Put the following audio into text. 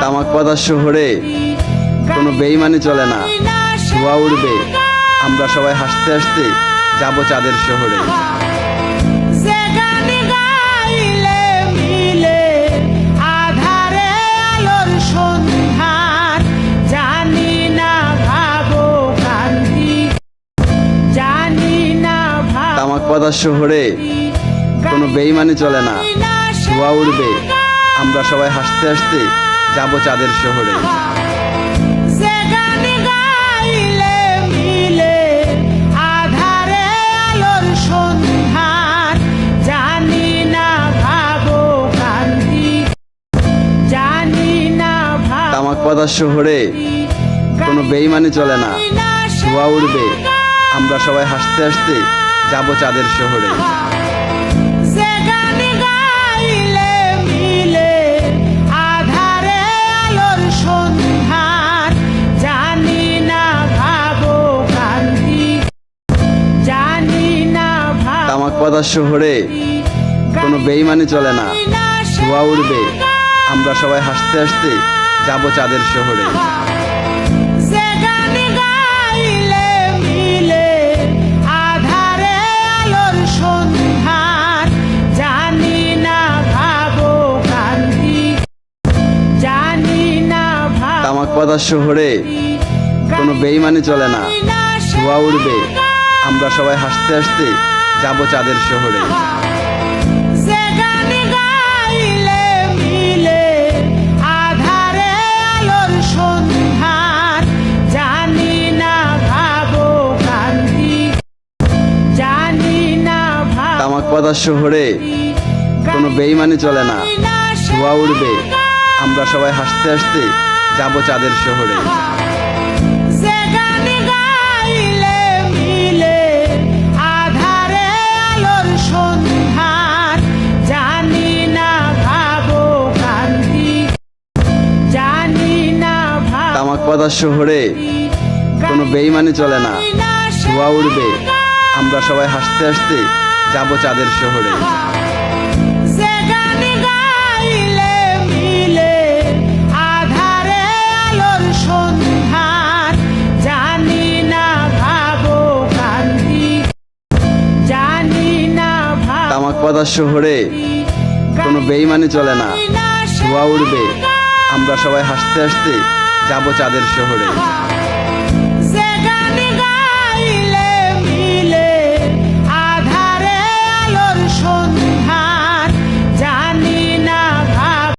তামাক পাতার শহরে কোনো বেইমানি চলে না, ধোঁয়া উড়বে, আমরা সবাই হাসতে হাসতে যাব চাঁদের শহরে। তামাক পাতার শহরে কোনো বেইমানি চলে না, ধোঁয়া উড়বে, আমরা সবাই হাসতে হাসতে যাব চাঁদের শহরে। তামাক পাতার শহরে কোনো বেইমানি চলে না, ধোঁয়া উড়বে, আমরা সবাই হাসতে হাসতে যাব চাঁদের শহরে। তামাক পাতার শহরে কোনো বেইমানি চলে না, ধোঁয়া উড়বে, আমরা সবাই হাসতে হাসতে যাব চাঁদের শহরে। তামাক পাতার শহরে কোনো বেইমানি চলে না, ধোঁয়া উড়বে, আমরা সবাই হাসতে হাসতে যাব চাঁদের শহরে। তামাক পাতার শহরে কোনো বেইমানি চলে না, ধোঁয়া উড়বে, আমরা সবাই হাসতে হাসতে যাব চাঁদের শহরে। তামাক পাতার শহরে কোনো বেইমানি চলে না, ধোঁয়া উড়বে, আমরা সবাই হাসতে হাসতে যাব চাঁদের শহরে। তামাক পাতার শহরে কোনো বেইমানি চলে না, ধোঁয়া উড়বে, আমরা সবাই হাসতে হাসতে যাব চাঁদের শহরে।